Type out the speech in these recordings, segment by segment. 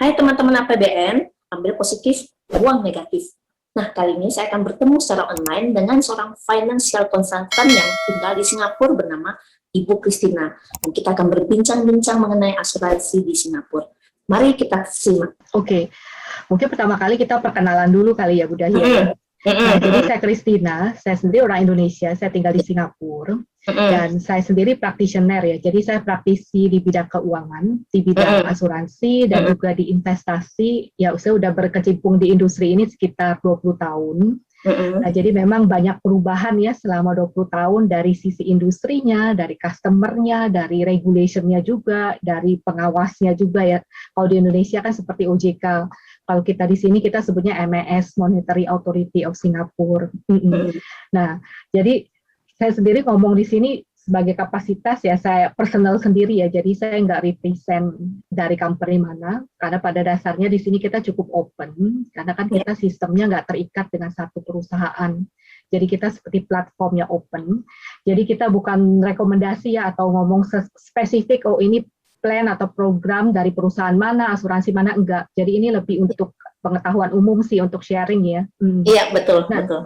Hai teman-teman APBN, ambil positif, buang negatif. Nah, kali ini saya akan bertemu secara online dengan seorang financial consultant yang tinggal di Singapura bernama Ibu Christina. Dan kita akan berbincang-bincang mengenai asuransi di Singapura. Mari kita simak. Oke, mungkin pertama kali kita perkenalan dulu kali ya Bu Dahlia. Nah, jadi saya Christina, saya sendiri orang Indonesia, saya tinggal di Singapura, dan saya sendiri practitioner ya, jadi saya praktisi di bidang keuangan, di bidang asuransi, dan juga di investasi, ya saya udah berkecimpung di industri ini sekitar 20 tahun. Nah, jadi memang banyak perubahan ya selama 20 tahun dari sisi industrinya, dari customer-nya, dari regulation-nya juga, dari pengawasnya juga ya. Kalau di Indonesia kan seperti OJK, kalau kita di sini kita sebutnya MAS, Monetary Authority of Singapore. Nah, jadi saya sendiri ngomong di sini sebagai kapasitas ya, saya personal sendiri ya, jadi saya nggak represent dari company mana, karena pada dasarnya di sini kita cukup open, karena kan kita sistemnya nggak terikat dengan satu perusahaan, jadi kita seperti platformnya open, jadi kita bukan rekomendasi ya, atau ngomong spesifik, oh ini plan atau program dari perusahaan mana, asuransi mana, enggak, jadi ini lebih untuk pengetahuan umum sih, untuk sharing ya. Iya, betul, nah, betul.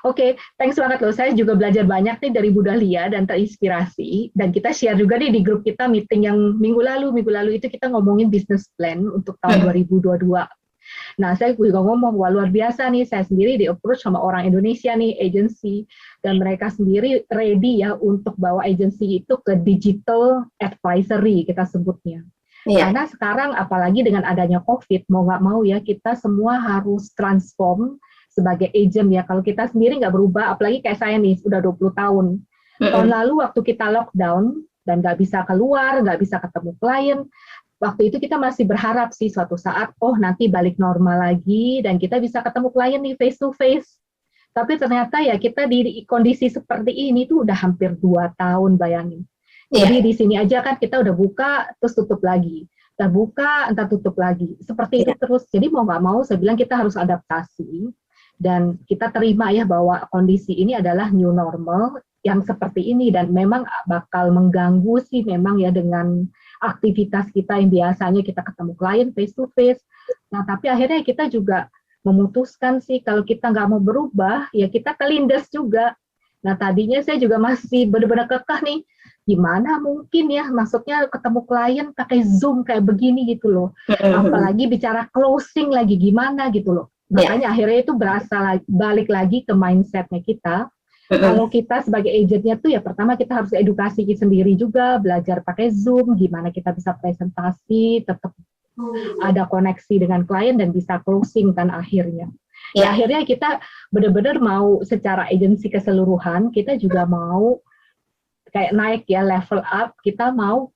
Oke, thanks banget loh. Saya juga belajar banyak nih dari Bu Dahlia dan terinspirasi. Dan kita share juga nih di grup kita meeting yang minggu lalu itu kita ngomongin business plan untuk tahun 2022. Nah, saya juga ngomong, wah luar biasa nih, saya sendiri di-approach sama orang Indonesia nih, agency, dan mereka sendiri ready ya untuk bawa agency itu ke digital advisory, kita sebutnya. Karena sekarang apalagi dengan adanya COVID, mau nggak mau ya, kita semua harus transform sebagai agent ya, kalau kita sendiri nggak berubah, apalagi kayak saya nih, udah 20 tahun. Tahun lalu waktu kita lockdown, dan nggak bisa keluar, nggak bisa ketemu klien, waktu itu kita masih berharap sih suatu saat, oh nanti balik normal lagi, dan kita bisa ketemu klien nih face to face. Tapi ternyata ya kita di kondisi seperti ini tuh udah hampir 2 tahun, bayangin. Jadi di sini aja kan kita udah buka, terus tutup lagi. Kita buka, entar tutup lagi. Seperti itu terus. Jadi mau nggak mau, saya bilang kita harus adaptasi. Dan kita terima ya bahwa kondisi ini adalah new normal yang seperti ini, dan memang bakal mengganggu sih memang ya dengan aktivitas kita yang biasanya kita ketemu klien face to face. Nah, tapi akhirnya kita juga memutuskan sih kalau kita nggak mau berubah ya kita kelindes juga. Nah, tadinya saya juga masih benar-benar kekeh nih, gimana mungkin ya, maksudnya ketemu klien pakai Zoom kayak begini gitu loh, apalagi bicara closing lagi gimana gitu loh. Makanya akhirnya itu berasa balik lagi ke mindsetnya kita. Kalau kita sebagai agentnya tuh ya pertama kita harus edukasi sendiri juga, belajar pakai Zoom, gimana kita bisa presentasi, tetap ada koneksi dengan klien dan bisa closing kan akhirnya. Ya akhirnya kita benar-benar mau secara agensi keseluruhan, kita juga mau kayak naik ya, level up, kita mau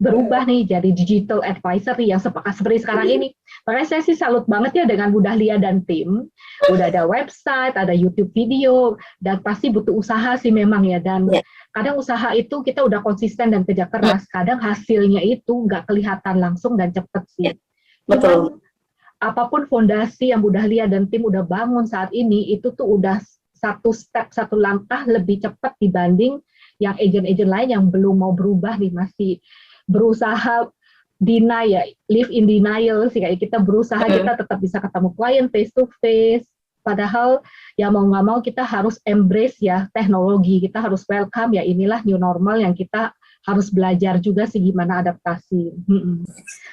berubah nih jadi digital advisory yang seperti sekarang ini. Makanya saya sih salut banget ya dengan Bu Dahlia dan tim. Udah ada website, ada YouTube video, dan pasti butuh usaha sih memang ya. Dan kadang usaha itu kita udah konsisten dan kerja keras. Kadang hasilnya itu nggak kelihatan langsung dan cepet sih. Betul. Apapun fondasi yang Bu Dahlia dan tim udah bangun saat ini, itu tuh udah satu step, satu langkah lebih cepat dibanding yang agent-agent lain yang belum mau berubah nih, masih berusaha deny ya, live in denial sih, kayak kita berusaha kita tetap bisa ketemu klien face to face, padahal ya mau nggak mau kita harus embrace ya teknologi, kita harus welcome ya, inilah new normal yang kita harus belajar juga sih gimana adaptasi.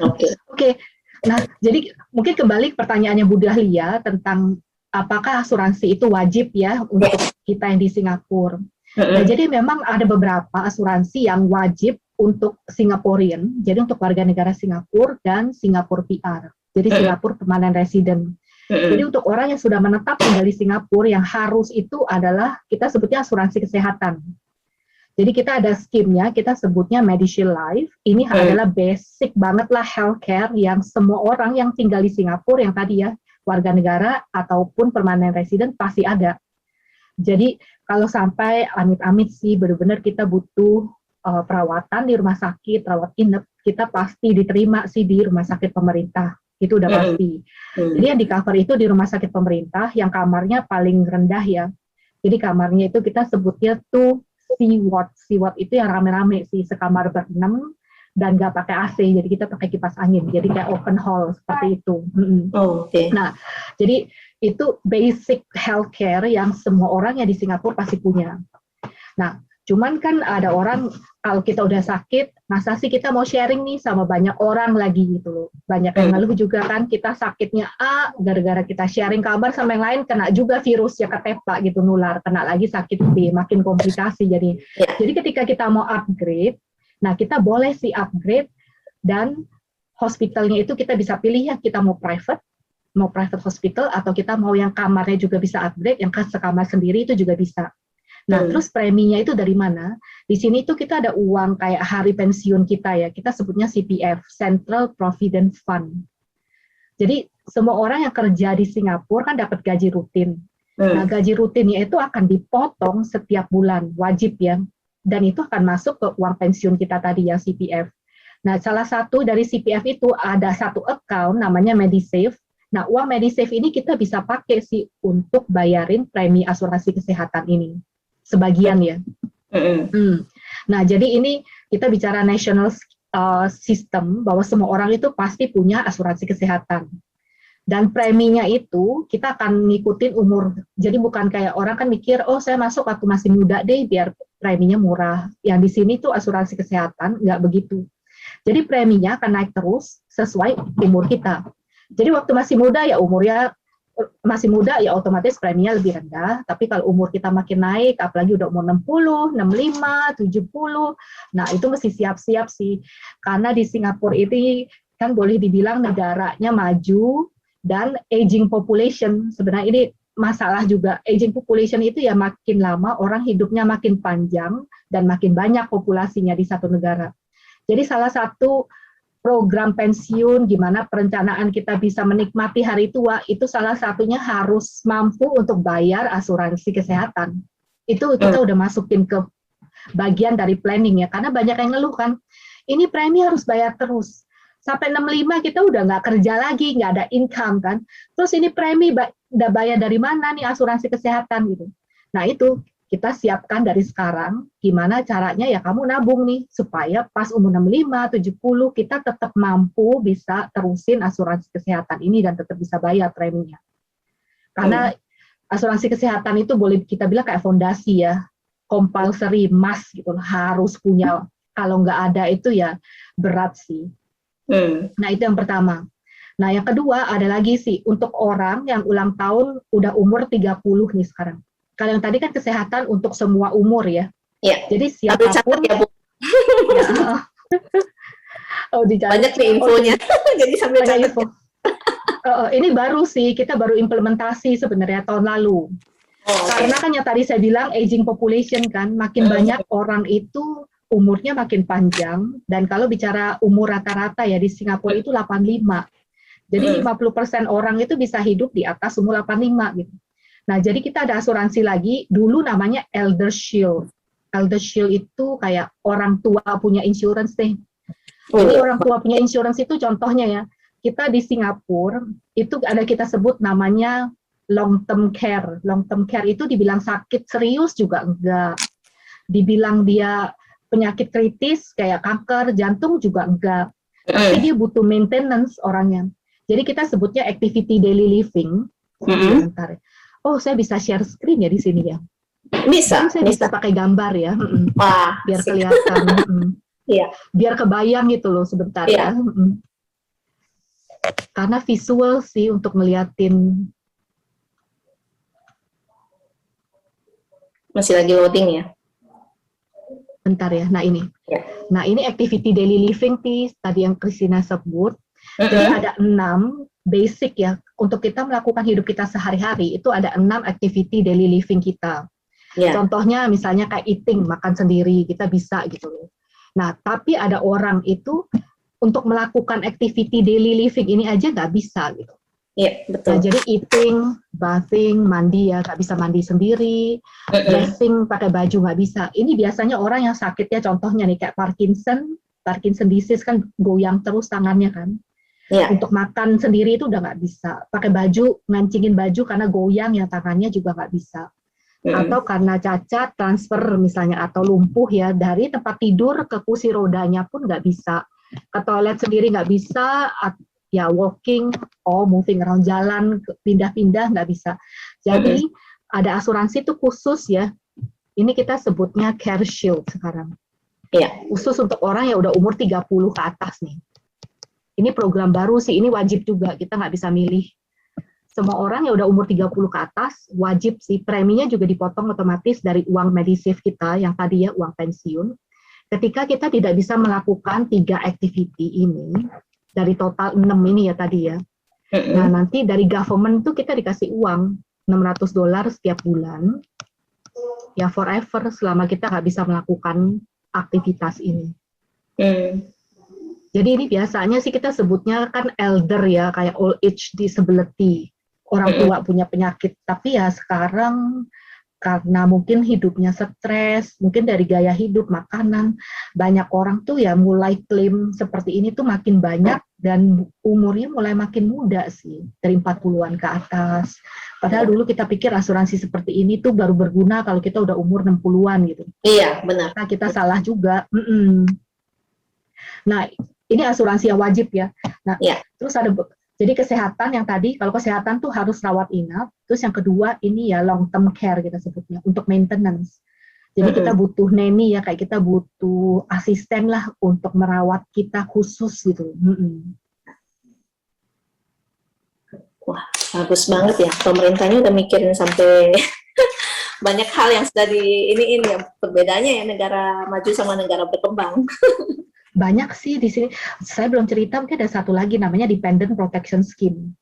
Oke. Nah jadi mungkin kembali ke pertanyaannya Bu Dahlia tentang apakah asuransi itu wajib ya untuk kita yang di Singapura. Nah, jadi memang ada beberapa asuransi yang wajib untuk Singaporean, jadi untuk warga negara Singapura dan Singapura PR, jadi Singapura permanent resident. Jadi untuk orang yang sudah menetap tinggal di Singapura, yang harus itu adalah kita sebutnya asuransi kesehatan. Jadi kita ada skimnya, kita sebutnya Medishield Life. Ini adalah basic banget lah healthcare yang semua orang yang tinggal di Singapura yang tadi ya warga negara ataupun permanent resident pasti ada. Jadi kalau sampai amit-amit sih benar-benar kita butuh perawatan di rumah sakit, rawat inap, kita pasti diterima sih di rumah sakit pemerintah, itu udah pasti. Jadi yang di cover itu di rumah sakit pemerintah yang kamarnya paling rendah ya. Jadi kamarnya itu kita sebutnya tuh C-ward itu yang rame-rame sih, sekamar ber-6, dan nggak pakai AC, jadi kita pakai kipas angin, jadi kayak open hall seperti itu. Oh, oke. Nah, jadi itu basic healthcare yang semua orang yang di Singapura pasti punya. Nah, cuman kan ada orang kalau kita udah sakit, masa sih kita mau sharing nih sama banyak orang lagi gitu loh. Banyak yang ngeluh juga kan, kita sakitnya A, gara-gara kita sharing kabar sama yang lain, kena juga virusnya ketepak gitu, nular, kena lagi sakit B, makin komplikasi. Jadi ketika kita mau upgrade, nah kita boleh sih upgrade, dan hospitalnya itu kita bisa pilih ya, kita mau private hospital, atau kita mau yang kamarnya juga bisa upgrade, yang sekamar sendiri itu juga bisa. Nah, terus preminya itu dari mana? Di sini tuh kita ada uang kayak hari pensiun kita ya, kita sebutnya CPF, Central Provident Fund. Jadi semua orang yang kerja di Singapura kan dapat gaji rutin. Nah, gaji rutinnya itu akan dipotong setiap bulan, wajib ya. Dan itu akan masuk ke uang pensiun kita tadi yang CPF. Nah, salah satu dari CPF itu ada satu account namanya MediSave. Nah, uang MediSave ini kita bisa pakai sih untuk bayarin premi asuransi kesehatan ini. Sebagian ya. Nah, jadi ini kita bicara national system, bahwa semua orang itu pasti punya asuransi kesehatan. Dan preminya itu kita akan ngikutin umur. Jadi bukan kayak orang kan mikir, oh saya masuk waktu masih muda deh biar preminya murah. Yang di sini tuh asuransi kesehatan nggak begitu. Jadi preminya akan naik terus sesuai umur kita. Jadi waktu masih muda ya umurnya masih muda ya otomatis preminya lebih rendah, tapi kalau umur kita makin naik, apalagi udah umur 60, 65, 70, nah itu mesti siap-siap sih, karena di Singapura ini kan boleh dibilang negaranya maju, dan aging population, sebenarnya ini masalah juga, aging population itu ya makin lama orang hidupnya makin panjang, dan makin banyak populasinya di satu negara. Jadi salah satu program pensiun, gimana perencanaan kita bisa menikmati hari tua, itu salah satunya harus mampu untuk bayar asuransi kesehatan. Itu kita udah masukin ke bagian dari planning ya, karena banyak yang ngeluh kan, ini premi harus bayar terus. Sampai 65 kita udah nggak kerja lagi, nggak ada income kan. Terus ini premi udah bayar dari mana nih asuransi kesehatan gitu. Nah itu kita siapkan dari sekarang, gimana caranya ya kamu nabung nih, supaya pas umur 65, 70, kita tetap mampu bisa terusin asuransi kesehatan ini dan tetap bisa bayar preminya. Karena asuransi kesehatan itu boleh kita bilang kayak fondasi ya, compulsory, must gitu, harus punya. Kalau nggak ada itu ya berat sih. Nah itu yang pertama. Nah yang kedua ada lagi sih, untuk orang yang ulang tahun udah umur 30 nih sekarang. Kalau yang tadi kan kesehatan untuk semua umur ya. Iya. Jadi siapapun ya, Bu. Ya. Oh, banyak nih infonya. Jadi sambil info. Ini baru sih, kita baru implementasi sebenarnya tahun lalu. Karena kan yang tadi saya bilang aging population kan, makin banyak orang itu umurnya makin panjang, dan kalau bicara umur rata-rata ya di Singapura itu 85. Jadi 50% orang itu bisa hidup di atas umur 85 gitu. Nah, jadi kita ada asuransi lagi, dulu namanya Elder Shield. Elder Shield itu kayak orang tua punya insurance deh. Jadi orang tua punya insurance itu contohnya ya, kita di Singapura, itu ada kita sebut namanya long term care. Long term care itu dibilang sakit serius juga enggak. Dibilang dia penyakit kritis kayak kanker, jantung juga enggak. Tapi dia butuh maintenance orangnya. Jadi kita sebutnya activity daily living. Sebentar. Oh, saya bisa share screen ya di sini ya. Bisa. Saya bisa pakai gambar ya. Wah, biar kelihatan. Iya. Biar kebayang gitu loh sebentar ya. Karena visual sih untuk ngeliatin. Masih lagi loading ya. Bentar ya. Nah ini. Ya. Nah ini activity daily living tadi yang Christina sebut. Jadi ada 6 basic ya, untuk kita melakukan hidup kita sehari-hari, itu ada 6 activity daily living kita. Contohnya misalnya kayak eating, makan sendiri, kita bisa gitu loh. Nah, tapi ada orang itu untuk melakukan activity daily living ini aja nggak bisa gitu. Iya, betul. Nah, jadi eating, bathing, mandi ya, nggak bisa mandi sendiri, dressing, pakai baju nggak bisa. Ini biasanya orang yang sakitnya, contohnya nih kayak Parkinson disease kan goyang terus tangannya kan. Untuk makan sendiri itu udah nggak bisa. Pakai baju, ngancingin baju karena goyang ya tangannya juga nggak bisa. atau karena cacat transfer misalnya atau lumpuh ya dari tempat tidur ke kursi rodanya pun nggak bisa, ke toilet sendiri nggak bisa, ya walking moving around jalan pindah-pindah nggak bisa. Jadi ada asuransi itu khusus ya, ini kita sebutnya Care Shield sekarang. Iya. Khusus untuk orang yang udah umur 30 ke atas nih. Ini program baru sih, ini wajib juga, kita nggak bisa milih. Semua orang yang udah umur 30 ke atas, wajib sih, preminya juga dipotong otomatis dari uang Medisave kita, yang tadi ya, uang pensiun. Ketika kita tidak bisa melakukan 3 activity ini, dari total 6 ini ya tadi ya. Nah, nanti dari government tuh kita dikasih uang, $600 setiap bulan, ya forever, selama kita nggak bisa melakukan aktivitas ini. Jadi ini biasanya sih kita sebutnya kan elder ya, kayak old age disability. Orang tua punya penyakit, tapi ya sekarang karena mungkin hidupnya stres, mungkin dari gaya hidup, makanan, banyak orang tuh ya mulai klaim seperti ini tuh makin banyak dan umurnya mulai makin muda sih, dari 40-an ke atas. Padahal dulu kita pikir asuransi seperti ini tuh baru berguna kalau kita udah umur 60-an gitu. Iya, benar. Nah, kita salah juga. Nah, ini asuransi yang wajib ya. Nah, terus ada jadi kesehatan yang tadi, kalau kesehatan tuh harus rawat inap. Terus yang kedua ini ya long term care kita sebutnya, untuk maintenance. Jadi kita butuh nanny ya, kayak kita butuh asisten lah untuk merawat kita khusus gitu. Wah, bagus banget ya. Pemerintahnya udah mikirin sampai banyak hal yang sudah ini ya, perbedaannya ya negara maju sama negara berkembang. Banyak sih di sini. Saya belum cerita, mungkin ada satu lagi namanya Dependent Protection Scheme.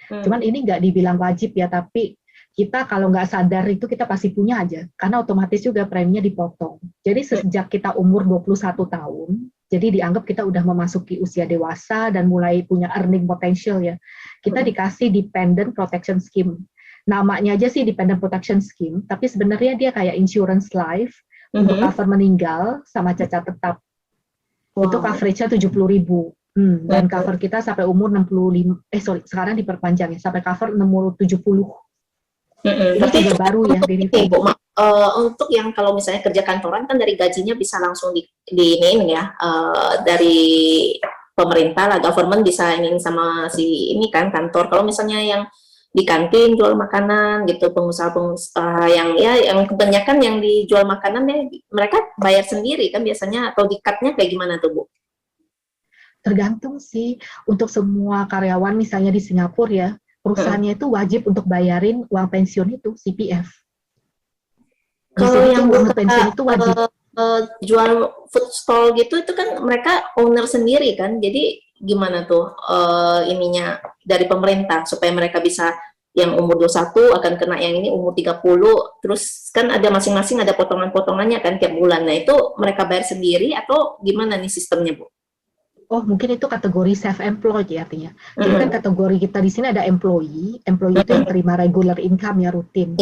Cuman ini nggak dibilang wajib ya, tapi kita kalau nggak sadar itu kita pasti punya aja, karena otomatis juga preminya dipotong. Jadi sejak kita umur 21 tahun, jadi dianggap kita udah memasuki usia dewasa dan mulai punya earning potential ya, kita dikasih Dependent Protection Scheme. Namanya aja sih Dependent Protection Scheme, tapi sebenarnya dia kayak insurance life untuk cover meninggal sama cacat tetap. Itu coverage-nya 70.000. Dan cover kita sampai umur 65, sekarang diperpanjang ya, sampai cover umur 70. Berarti itu baru ya, untuk yang kalau misalnya kerja kantoran kan dari gajinya bisa langsung ini ya, dari pemerintah lah, government bisa ini sama si ini kan kantor. Kalau misalnya yang di kantin jual makanan gitu, pengusaha-pengusaha yang kebanyakan yang dijual makanan ya mereka bayar sendiri kan biasanya, atau di-cut-nya kayak gimana tuh Bu? Tergantung sih. Untuk semua karyawan misalnya di Singapura ya, perusahaannya itu wajib untuk bayarin uang pensiun itu CPF. Kalau yang uang pensiun itu wajib. Jual food stall gitu itu kan mereka owner sendiri kan, jadi gimana tuh ininya dari pemerintah supaya mereka bisa, yang umur 21 akan kena yang ini umur 30, terus kan ada masing-masing ada potongan-potongannya kan tiap bulan. Nah itu mereka bayar sendiri atau gimana nih sistemnya Bu? Oh mungkin itu kategori self-employed ya artinya. Jadi kan kategori kita di sini ada employee itu yang terima regular income ya, rutin.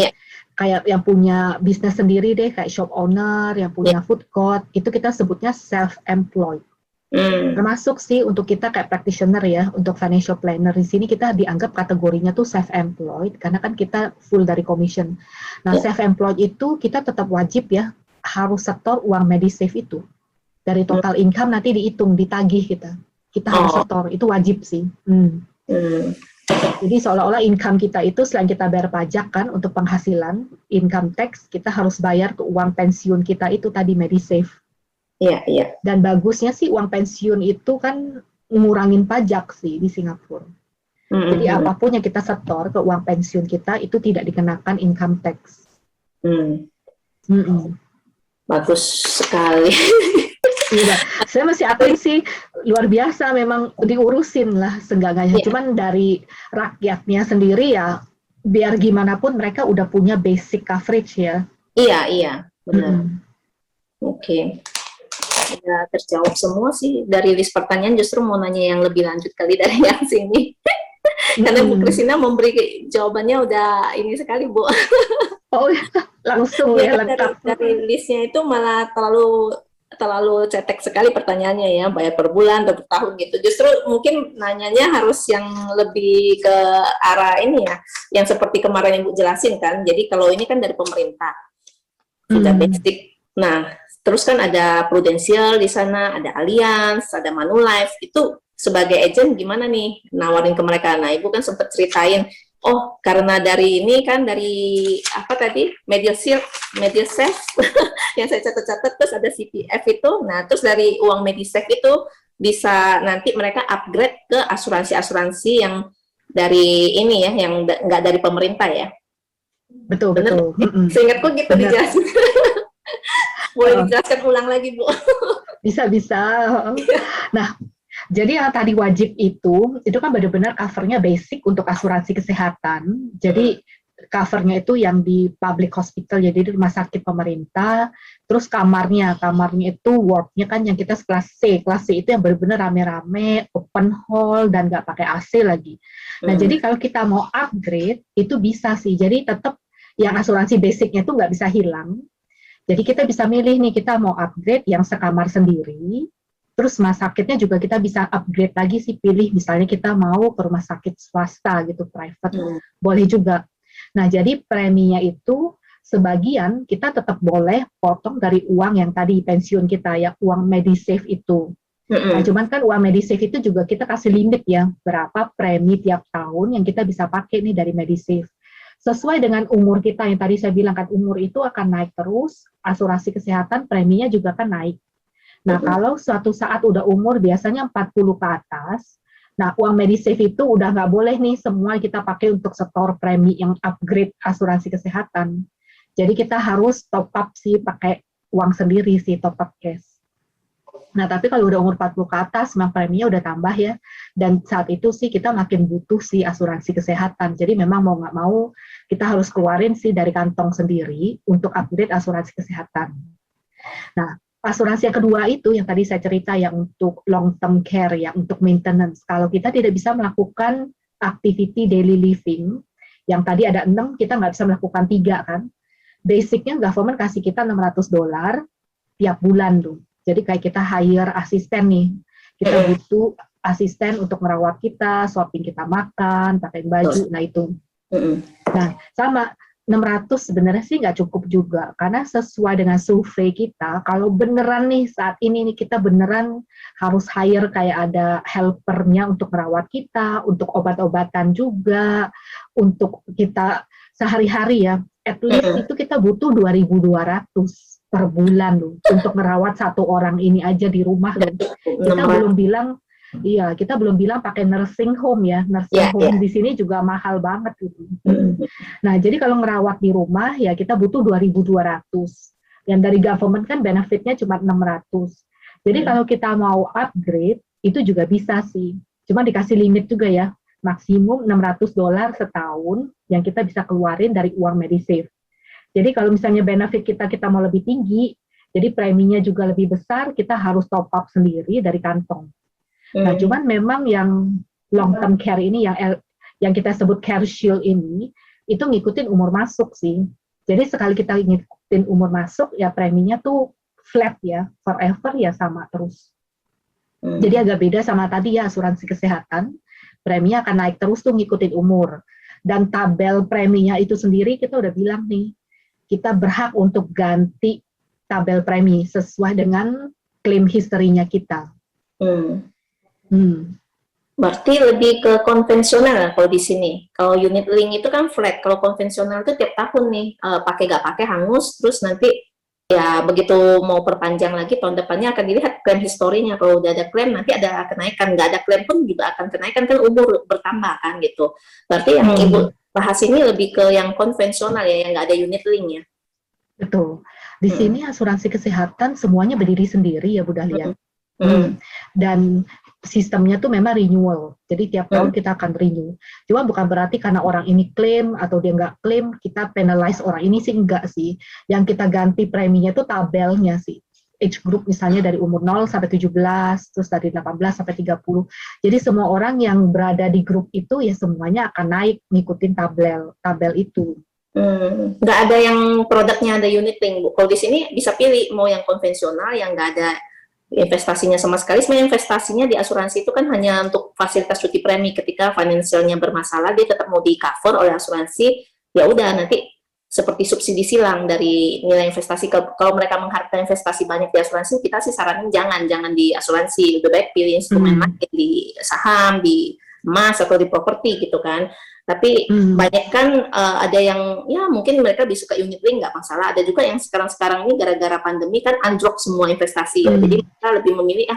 Kayak yang punya bisnis sendiri deh, kayak shop owner, yang punya food court, itu kita sebutnya self-employed. Termasuk sih untuk kita kayak practitioner ya, untuk financial planner di sini kita dianggap kategorinya tuh self-employed karena kan kita full dari commission. Nah self-employed itu kita tetap wajib ya harus setor uang Medisave itu dari total income, nanti dihitung, ditagih kita harus setor, itu wajib sih. Jadi seolah-olah income kita itu selain kita bayar pajak kan untuk penghasilan income tax, kita harus bayar ke uang pensiun kita itu tadi Medisave. Iya. Dan bagusnya sih uang pensiun itu kan ngurangin pajak sih di Singapura. Jadi apapun yang kita setor ke uang pensiun kita itu tidak dikenakan income tax. Bagus sekali. Iya, saya masih akuin sih luar biasa, memang diurusin lah seenggaknya. Cuman dari rakyatnya sendiri ya, biar gimana pun mereka udah punya basic coverage ya. Iya, benar. Oke. Ya, terjawab semua sih dari list pertanyaan. Justru mau nanya yang lebih lanjut kali dari yang sini. Karena Bu Christina memberi jawabannya udah ini sekali Bu. Oh langsung ya lengkap. Dari listnya itu malah terlalu terlalu cetek sekali pertanyaannya ya, bayar per bulan atau per tahun gitu. Justru mungkin nanyanya harus yang lebih ke arah ini ya, yang seperti kemarin Ibu jelasin kan. Jadi kalau ini kan dari pemerintah, sudah basic. Nah, terus kan ada Prudential di sana, ada Allianz, ada Manulife. Itu sebagai agent gimana nih nawarin ke mereka? Nah, Ibu kan sempat ceritain, oh karena dari ini kan dari apa tadi Medisave yang saya catat-catat, terus ada CPF itu. Nah, terus dari uang Medisave itu bisa nanti mereka upgrade ke asuransi-asuransi yang dari ini ya, yang nggak dari pemerintah ya. Betul, Bener? betul. Seingatku gitu dijelasin. Boleh dijelaskan ulang lagi, Bu? Bisa. Nah, jadi yang tadi wajib itu kan benar-benar covernya basic untuk asuransi kesehatan. Jadi covernya itu yang di public hospital, jadi di rumah sakit pemerintah. Terus kamarnya itu wardnya kan yang kita kelas C itu yang benar-benar rame-rame, open hall dan nggak pakai AC lagi. Nah, jadi kalau kita mau upgrade itu bisa sih. Jadi tetap yang asuransi basicnya itu nggak bisa hilang. Jadi kita bisa milih nih, kita mau upgrade yang sekamar sendiri. Terus rumah sakitnya juga kita bisa upgrade lagi sih, pilih misalnya kita mau ke rumah sakit swasta gitu, private, boleh juga. Nah, jadi preminya itu sebagian kita tetap boleh potong dari uang yang tadi pensiun kita ya, uang Medisave itu. Nah, cuman kan uang Medisave itu juga kita kasih limit ya, berapa premi tiap tahun yang kita bisa pakai nih dari Medisave. Sesuai dengan umur kita yang tadi saya bilang kan, umur itu akan naik terus, asuransi kesehatan preminya juga akan naik. Nah, kalau suatu saat udah umur biasanya 40 ke atas, nah uang Medisave itu udah nggak boleh nih semua kita pakai untuk setor premi yang upgrade asuransi kesehatan. Jadi kita harus top up sih pakai uang sendiri sih, top up cash. Nah, tapi kalau udah umur 40 ke atas, memang preminya udah tambah ya. Dan saat itu sih kita makin butuh sih asuransi kesehatan. Jadi memang mau nggak mau, kita harus keluarin sih dari kantong sendiri untuk upgrade asuransi kesehatan. Nah, asuransi yang kedua itu yang tadi saya cerita yang untuk long term care, yang untuk maintenance. Kalau kita tidak bisa melakukan activity daily living, yang tadi ada 6, kita nggak bisa melakukan 3 kan. Basicnya government kasih kita $600 tiap bulan tuh. Jadi kayak kita hire asisten nih, kita butuh asisten untuk merawat kita, swapping kita makan, pakai baju, nah itu. Nah, sama 600 sebenarnya sih nggak cukup juga, karena sesuai dengan survei kita, kalau beneran nih saat ini nih kita beneran harus hire kayak ada helpernya untuk merawat kita, untuk obat-obatan juga, untuk kita sehari-hari ya, at least itu kita butuh 2.200 per bulan loh, untuk merawat satu orang ini aja di rumah loh. Kita belum bilang, iya, kita belum bilang pakai nursing home ya, nursing home di sini juga mahal banget gitu. Nah, jadi kalau ngerawat di rumah ya kita butuh 2.200. Yang dari government kan benefitnya cuma 600. Jadi kalau kita mau upgrade itu juga bisa sih. Cuma dikasih limit juga ya, maksimum $600 setahun yang kita bisa keluarin dari uang Medisave. Jadi kalau misalnya benefit kita mau lebih tinggi, jadi preminya juga lebih besar, kita harus top up sendiri dari kantong. Nah, cuman memang yang long term care ini, yang kita sebut Care Shield ini, itu ngikutin umur masuk sih. Jadi sekali kita ngikutin umur masuk, ya preminya tuh flat ya, forever ya sama terus. Jadi agak beda sama tadi ya asuransi kesehatan, preminya akan naik terus tuh ngikutin umur. Dan tabel preminya itu sendiri kita udah bilang nih, kita berhak untuk ganti tabel premi sesuai dengan klaim historinya kita. Berarti lebih ke konvensional kalau di sini. Kalau unit link itu kan flat. Kalau konvensional itu tiap tahun nih, pakai nggak pakai hangus, terus nanti ya begitu mau perpanjang lagi tahun depannya akan dilihat klaim historinya. Kalau udah ada klaim nanti ada kenaikan, nggak ada klaim pun juga akan kenaikan, kan umur bertambah kan gitu. Berarti yang Ibu bahas ini lebih ke yang konvensional ya, yang nggak ada unit link ya. Betul. Di sini asuransi kesehatan semuanya berdiri sendiri ya Bu Dahlia. Dan sistemnya tuh memang renewal. Jadi tiap tahun kita akan renew. Cuma bukan berarti karena orang ini klaim atau dia nggak klaim, kita penalize orang ini sih, enggak sih. Yang kita ganti preminya tuh tabelnya sih. Age group misalnya dari umur 0 sampai 17, terus dari 18 sampai 30. Jadi semua orang yang berada di grup itu ya semuanya akan naik ngikutin tabel itu. Nggak ada yang produknya ada unit link, Bu. Kalau di sini bisa pilih mau yang konvensional yang nggak ada investasinya sama sekali. Sebenarnya investasinya di asuransi itu kan hanya untuk fasilitas cuti premi. Ketika finansialnya bermasalah, dia tetap mau di cover oleh asuransi. Ya udah, nanti seperti subsidi silang dari nilai investasi. Kalau mereka mengharapkan investasi banyak di asuransi, kita sih saranin jangan di asuransi. Lebih baik pilih instrumen lain di saham, di emas atau di properti gitu kan. Tapi banyak kan ada yang ya mungkin mereka bisa ke unit link nggak masalah. Ada juga yang sekarang ini gara-gara pandemi kan anjlok semua investasi ya. Jadi kita lebih memilih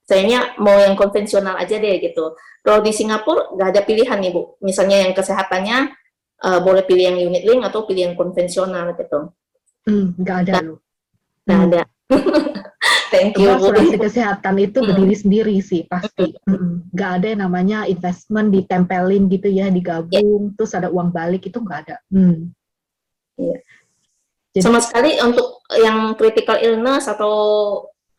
sayanya mau yang konvensional aja deh gitu. Kalau di Singapura nggak ada pilihan nih Bu. Misalnya yang kesehatannya boleh pilih yang unit link atau pilih yang konvensional gitu. Nggak ada loh. Nggak ada. Thank you, Bu. Asuransi kesehatan itu berdiri sendiri sih pasti. Nggak ada yang namanya investment ditempelin gitu ya, digabung, terus ada uang balik, itu nggak ada. Iya. Jadi, sama sekali untuk yang critical illness atau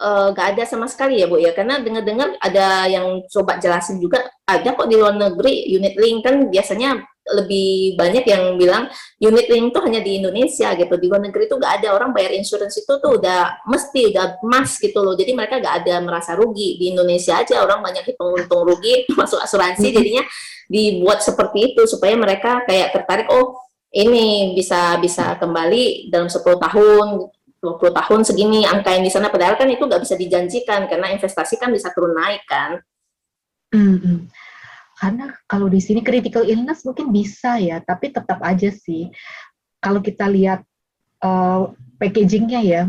nggak ada sama sekali ya Bu ya, karena dengar-dengar ada yang coba jelasin juga, ada kok di luar negeri unit link kan biasanya lebih banyak yang bilang unit link tuh hanya di Indonesia gitu, di luar negeri tuh nggak ada, orang bayar insurance itu tuh udah emas gitu loh, jadi mereka nggak ada merasa rugi. Di Indonesia aja orang banyak hitung untung rugi masuk asuransi, jadinya dibuat seperti itu supaya mereka kayak tertarik, oh ini bisa kembali dalam 10 tahun 20 tahun segini angka yang di sana, padahal kan itu nggak bisa dijanjikan karena investasi kan bisa turun naik kan. Karena kalau di sini critical illness mungkin bisa ya, tapi tetap aja sih kalau kita lihat packagingnya ya,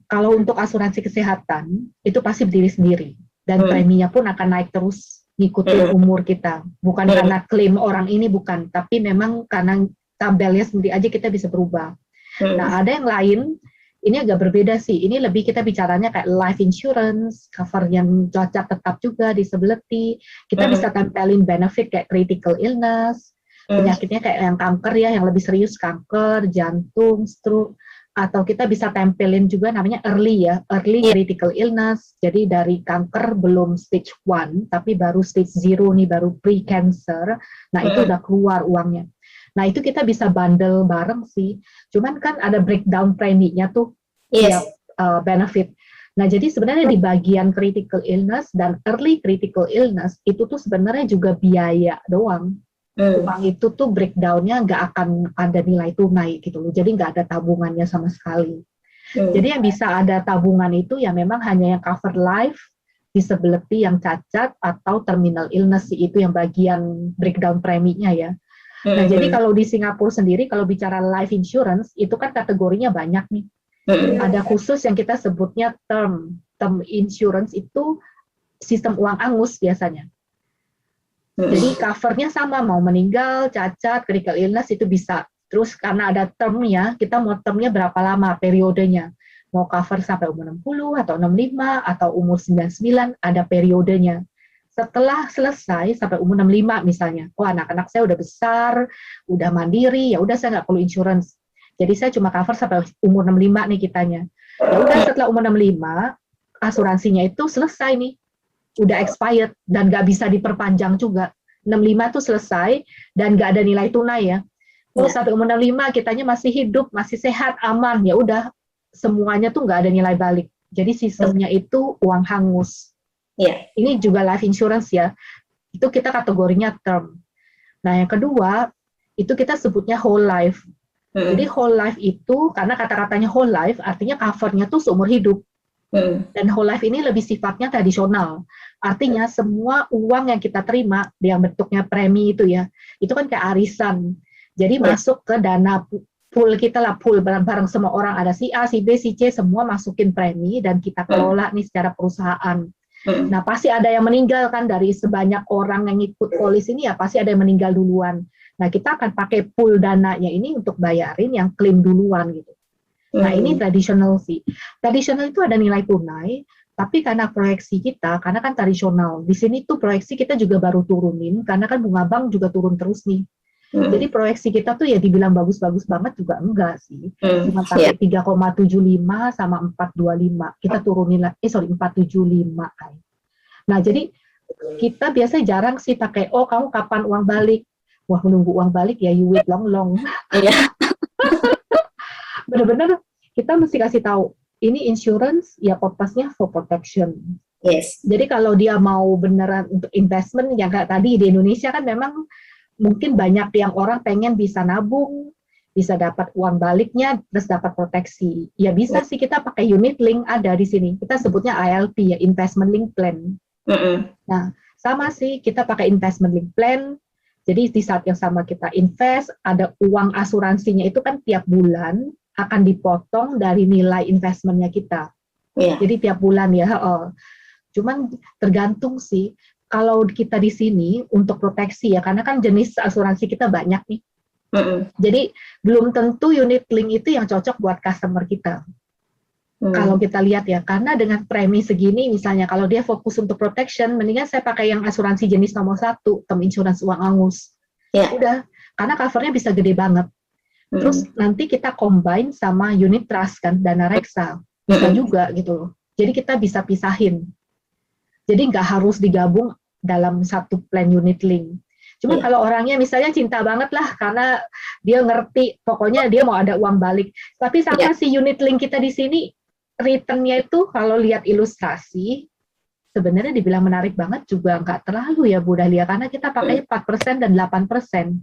kalau untuk asuransi kesehatan itu pasti berdiri sendiri dan preminya pun akan naik terus ngikutin umur kita, bukan karena klaim orang ini, bukan, tapi memang karena tabelnya sendiri aja kita bisa berubah. Nah ada yang lain, ini agak berbeda sih, ini lebih kita bicaranya kayak life insurance, cover yang cocok tetap juga, disability, kita bisa tempelin benefit kayak critical illness, penyakitnya kayak yang kanker ya, yang lebih serius, kanker, jantung, stroke, atau kita bisa tempelin juga namanya early critical illness, jadi dari kanker belum stage 1, tapi baru stage 0 nih, baru pre-cancer, nah itu udah keluar uangnya. Nah itu kita bisa bundle bareng sih, cuman kan ada breakdown preminya tuh, tiap benefit. Nah jadi sebenarnya di bagian critical illness dan early critical illness itu tuh sebenarnya juga biaya doang. Uang itu tuh breakdownnya nggak akan ada nilai tunai gitu loh, jadi nggak ada tabungannya sama sekali. Jadi yang bisa ada tabungan itu ya memang hanya yang cover life, disability yang cacat, atau terminal illness sih, itu yang bagian breakdown preminya ya. Nah, jadi kalau di Singapura sendiri, kalau bicara life insurance, itu kan kategorinya banyak nih. Ada khusus yang kita sebutnya term insurance, itu sistem uang angus biasanya. Jadi covernya sama, mau meninggal, cacat, critical illness itu bisa. Terus karena ada termnya, kita mau termnya berapa lama periodenya. Mau cover sampai umur 60 atau 65 atau umur 99, ada periodenya. Setelah selesai sampai umur 65 misalnya, anak-anak saya udah besar, udah mandiri, ya udah saya nggak perlu insurance. Jadi saya cuma cover sampai umur 65 nih kitanya. Ya udah setelah umur 65, asuransinya itu selesai nih, udah expired dan nggak bisa diperpanjang juga. 65 itu selesai dan nggak ada nilai tunai ya. Sampai umur 65 kitanya masih hidup, masih sehat, aman, ya udah semuanya tuh nggak ada nilai balik. Jadi sistemnya itu uang hangus. Ini juga life insurance ya, itu kita kategorinya term. Nah yang kedua, itu kita sebutnya whole life. Jadi whole life itu, karena kata-katanya whole life, artinya covernya tuh seumur hidup. Dan whole life ini lebih sifatnya tradisional. Artinya semua uang yang kita terima, yang bentuknya premi itu ya, itu kan kayak arisan. Jadi masuk ke dana pool kita lah, pool bareng-bareng semua orang, ada si A, si B, si C, semua masukin premi, dan kita kelola nih secara perusahaan. Nah pasti ada yang meninggal kan, dari sebanyak orang yang ikut polis ini ya pasti ada yang meninggal duluan. Nah kita akan pakai pool dananya ini untuk bayarin yang klaim duluan gitu. Nah ini tradisional sih. Tradisional itu ada nilai tunai, tapi karena proyeksi kita, karena kan tradisional, di sini tuh proyeksi kita juga baru turunin, karena kan bunga bank juga turun terus nih. Jadi proyeksi kita tuh ya dibilang bagus-bagus banget juga enggak sih. Cuma pakai 3,75 sama 425. Kita turunin 475. Nah, jadi kita biasanya jarang sih pakai kamu kapan uang balik? Wah, menunggu uang balik ya you wait long. Benar-benar kita mesti kasih tahu, ini insurance ya purpose-nya for protection. Yes. Jadi kalau dia mau beneran untuk investment, yang kayak tadi di Indonesia kan memang mungkin banyak yang orang pengen bisa nabung, bisa dapat uang baliknya, terus dapat proteksi. Ya bisa sih kita pakai unit link, ada di sini. Kita sebutnya ILP ya, investment link plan. Nah, sama sih kita pakai investment link plan. Jadi di saat yang sama kita invest, ada uang asuransinya itu kan tiap bulan akan dipotong dari nilai investmentnya kita. Jadi tiap bulan ya. Cuman tergantung sih, kalau kita di sini untuk proteksi ya, karena kan jenis asuransi kita banyak nih. Jadi belum tentu unit link itu yang cocok buat customer kita. Kalau kita lihat ya, karena dengan premi segini, misalnya kalau dia fokus untuk protection, mendingan saya pakai yang asuransi jenis nomor 1, term insurance uang angus. Udah, karena covernya bisa gede banget. Terus nanti kita combine sama unit trust kan, dana reksa, bisa juga gitu loh. Jadi kita bisa pisahin. Jadi nggak harus digabung dalam satu plan unit link. Cuma kalau orangnya misalnya cinta banget lah, karena dia ngerti, pokoknya dia mau ada uang balik. Tapi sama si unit link kita di sini, return-nya itu kalau lihat ilustrasi, sebenarnya dibilang menarik banget juga nggak terlalu ya Bu Dahlia, karena kita pakai 4% dan 8%.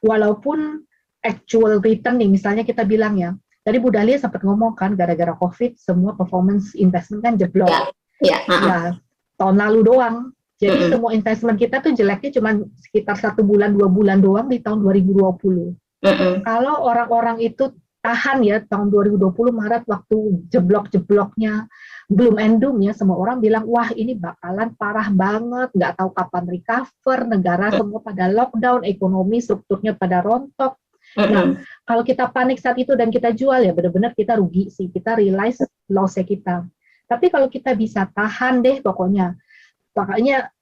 Walaupun actual return nih, misalnya kita bilang ya, tadi Bu Dahlia sempat ngomong kan, gara-gara COVID, semua performance investment kan jeblok. Ya, tahun lalu doang. Jadi semua investment kita tuh jeleknya cuma sekitar 1 bulan, 2 bulan doang di tahun 2020. Kalau orang-orang itu tahan ya tahun 2020 Maret waktu jeblok-jebloknya, belum endungnya, semua orang bilang, wah ini bakalan parah banget, nggak tahu kapan recover, negara semua pada lockdown, ekonomi strukturnya pada rontok. Nah, kalau kita panik saat itu dan kita jual ya benar-benar kita rugi sih, kita realize loss-nya kita. Tapi kalau kita bisa tahan deh pokoknya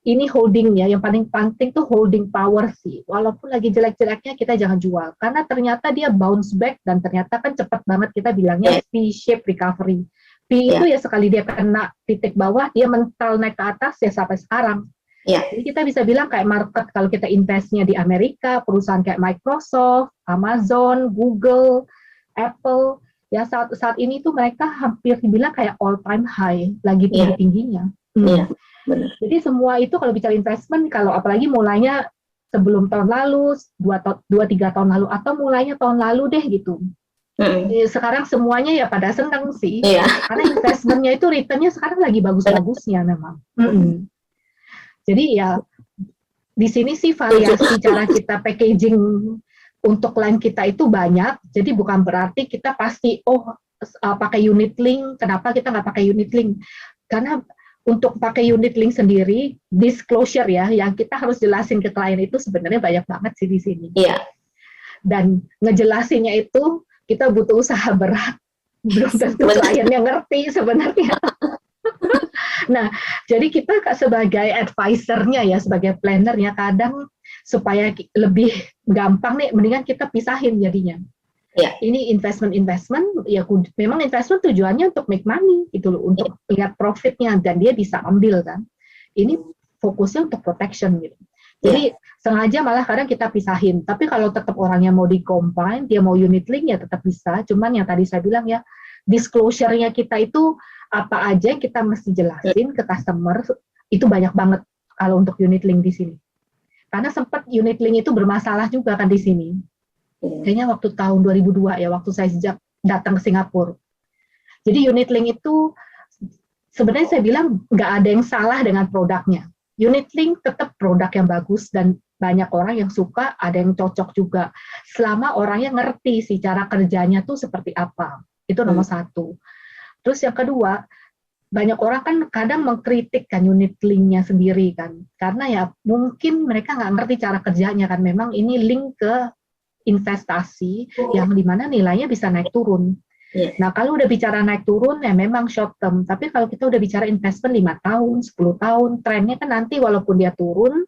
ini holdingnya, yang paling penting tuh holding power sih. Walaupun lagi jelek-jeleknya kita jangan jual, karena ternyata dia bounce back dan ternyata kan cepat banget kita bilangnya V-shape recovery. V itu ya sekali dia kena titik bawah, dia mental naik ke atas ya sampai sekarang. Jadi kita bisa bilang kayak market kalau kita investnya di Amerika, perusahaan kayak Microsoft, Amazon, Google, Apple, ya saat ini tuh mereka hampir dibilang kayak all time high, lagi tinggi-tingginya. Benar. Jadi semua itu kalau bicara investment, kalau apalagi mulainya sebelum tahun lalu, 2-3 tahun lalu, atau mulainya tahun lalu deh gitu. Sekarang semuanya ya pada senang sih, karena investmentnya itu returnnya sekarang lagi bagus-bagusnya memang. Jadi ya di sini sih variasi cara kita packaging untuk line kita itu banyak. Jadi bukan berarti kita pasti pakai unit link. Kenapa kita nggak pakai unit link? Karena untuk pakai unit link sendiri, disclosure ya, yang kita harus jelasin ke klien itu sebenarnya banyak banget sih di sini. Dan ngejelasinnya itu kita butuh usaha berat, belum tentu kliennya ngerti sebenarnya. Nah, jadi kita sebagai advisor-nya ya, sebagai planner-nya, kadang supaya lebih gampang nih, mendingan kita pisahin jadinya. Ini investment, ya memang investment tujuannya untuk make money gitu loh, untuk lihat profitnya dan dia bisa ambil kan. Ini fokusnya untuk protection gitu. Jadi sengaja malah kadang kita pisahin. Tapi kalau tetap orangnya mau di-combine, dia mau unit link ya tetap bisa. Cuman yang tadi saya bilang ya, disclosure-nya kita itu apa aja yang kita mesti jelasin ke customer, itu banyak banget kalau untuk unit link di sini. Karena sempat unit link itu bermasalah juga kan di sini. Kayaknya waktu tahun 2002 ya, waktu saya sejak datang ke Singapura. Jadi unit link itu sebenarnya saya bilang nggak ada yang salah dengan produknya. Unit link tetap produk yang bagus dan banyak orang yang suka, ada yang cocok juga. Selama orangnya ngerti sih cara kerjanya tuh seperti apa. Itu nomor satu. Terus yang kedua, banyak orang kan kadang mengkritik kan unit link-nya sendiri kan. Karena ya mungkin mereka nggak ngerti cara kerjanya kan. Memang ini link ke investasi yang dimana nilainya bisa naik turun. Nah kalau udah bicara naik turun ya memang short term, tapi kalau kita udah bicara investment 5 tahun, 10 tahun, trennya kan nanti walaupun dia turun,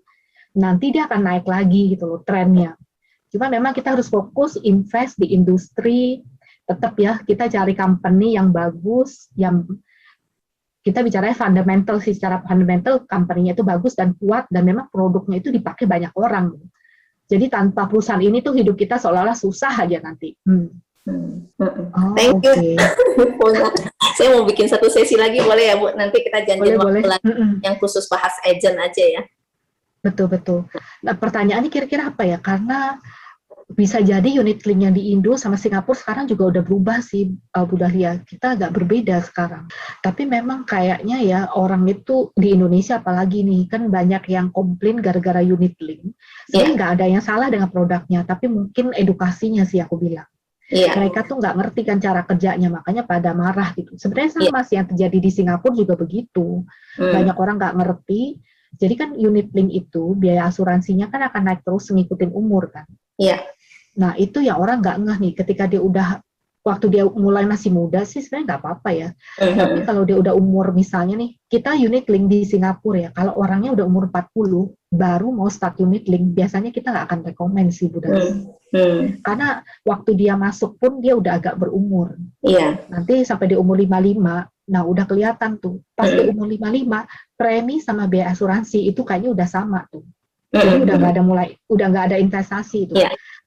nanti dia akan naik lagi gitu loh trennya. Cuma memang kita harus fokus invest di industri, tetap ya kita cari company yang bagus, yang kita bicaranya fundamental sih, secara fundamental company-nya itu bagus dan kuat dan memang produknya itu dipakai banyak orang. Jadi tanpa perusahaan ini tuh hidup kita seolah-olah susah aja nanti. Oh, Thank you. oke. Saya mau bikin satu sesi lagi, boleh ya Bu? Nanti kita janjian Boleh. waktu lagi yang khusus bahas agent aja ya. Betul. Nah, pertanyaannya kira-kira apa ya? Karena bisa jadi unit link yang di Indo sama Singapura sekarang juga udah berubah sih, Bu Dahlia. Kita agak berbeda sekarang. Tapi memang kayaknya ya orang itu di Indonesia apalagi nih, kan banyak yang komplain gara-gara unit link. Sebenarnya nggak ada yang salah dengan produknya, tapi mungkin edukasinya sih aku bilang. Mereka tuh nggak ngerti kan cara kerjanya, makanya pada marah gitu. Sebenarnya sama sih yang terjadi di Singapura juga begitu. Banyak orang nggak ngerti. Jadi kan unit link itu biaya asuransinya kan akan naik terus ngikutin umur kan. Nah, itu yang orang nggak ngeh nih, ketika dia udah, waktu dia mulai masih muda sih sebenarnya nggak apa-apa ya. Tapi kalau dia udah umur, misalnya nih, kita unit link di Singapura ya, kalau orangnya udah umur 40, baru mau start unit link, biasanya kita nggak akan rekomen sih, Bu Dahlia. Karena waktu dia masuk pun dia udah agak berumur. Nanti sampai di umur 55, nah udah kelihatan tuh, pas di umur 55, premi sama biaya asuransi itu kayaknya udah sama tuh. Jadi udah nggak ada investasi itu.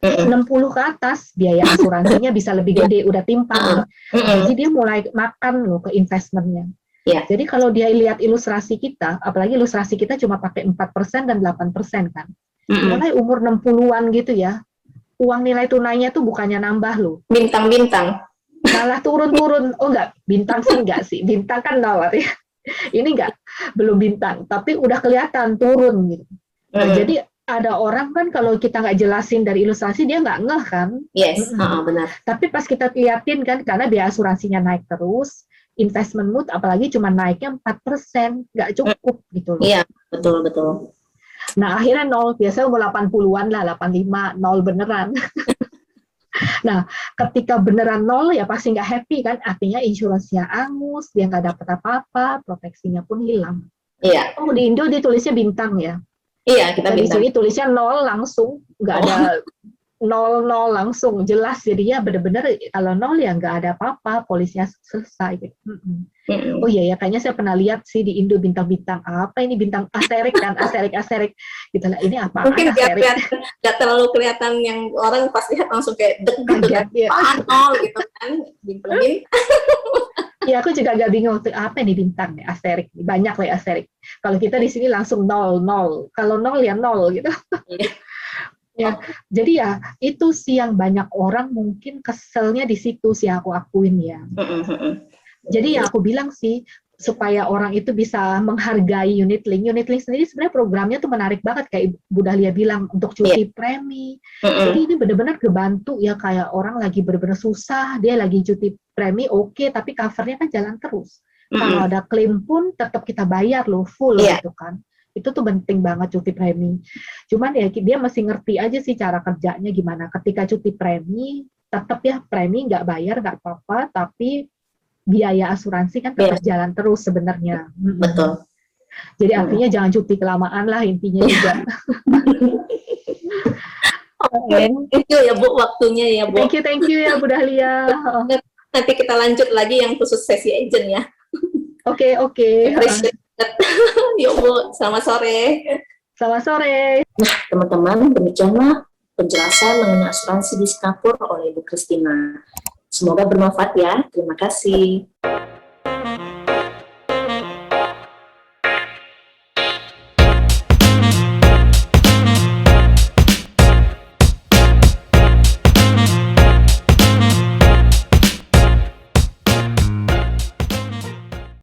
60 ke atas biaya asuransinya bisa lebih gede, udah timpang. Jadi dia mulai makan loh ke investmentnya. Jadi kalau dia lihat ilustrasi kita, apalagi ilustrasi kita cuma pakai 4% dan 8% kan. Mulai umur 60-an gitu ya, uang nilai tunainya tuh bukannya nambah loh. Bintang-bintang. Malah turun-turun. Oh enggak, bintang sih. Bintang kan 0 ya. Ini belum bintang, tapi udah kelihatan turun gitu. Nah, jadi ada orang kan kalau kita nggak jelasin dari ilustrasi dia nggak ngeh kan. Benar. Tapi pas kita liatin kan, karena biaya asuransinya naik terus, investment mood apalagi cuma naiknya 4%, nggak cukup gitu loh. Iya, betul. Nah, akhirnya 0, biasanya umur 80-an lah, 85, 0 beneran. Nah, ketika beneran 0 ya pasti nggak happy kan, artinya insuransinya angus, dia nggak dapat apa-apa, proteksinya pun hilang. Oh, di Indo ditulisnya bintang ya. Kita di bintang. sini tulisnya 0 langsung, nggak ada 0 langsung, jelas jadinya benar-benar kalau 0 ya nggak ada apa-apa, polisnya selesai gitu. Oh iya ya, kayaknya saya pernah lihat sih di Indo bintang-bintang, apa ini bintang asterik kan, asterik gitu lah, ini apa? Mungkin nggak terlalu kelihatan, yang orang pasti langsung kayak deg gitu kan, gitu kan, bintang. Ya, aku juga agak bingung tuh, apa ini bintang nih, asterik, banyak lah ya asterik. Kalau kita di sini langsung 0, kalau 0 ya 0 gitu. Ya, jadi ya itu sih yang banyak orang mungkin keselnya di situ sih, aku akuin ya. Jadi ya aku bilang sih, supaya orang itu bisa menghargai unit link sendiri sebenarnya programnya tuh menarik banget, kayak Bu Dahlia bilang, untuk cuti premi. Jadi ini benar-benar kebantu ya, kayak orang lagi benar-benar susah, dia lagi cuti premi, oke, tapi covernya kan jalan terus. Kalau ada klaim pun tetap kita bayar loh, full gitu kan. Itu tuh penting banget cuti premi. Cuman ya dia mesti ngerti aja sih cara kerjanya gimana. Ketika cuti premi, tetap ya premi nggak bayar nggak apa-apa, tapi biaya asuransi kan tetap jalan terus sebenarnya. Betul. Jadi artinya jangan cuti kelamaan lah intinya juga. Thank you ya Bu, waktunya ya Bu. Thank you ya Bu Dahlia. Nanti kita lanjut lagi yang khusus sesi agent ya. Oke. Yuk Bu, selamat sore. Selamat sore. Nah teman-teman, demikianlah penjelasan mengenai asuransi di Singapura oleh Bu Christina. Semoga bermanfaat ya. Terima kasih.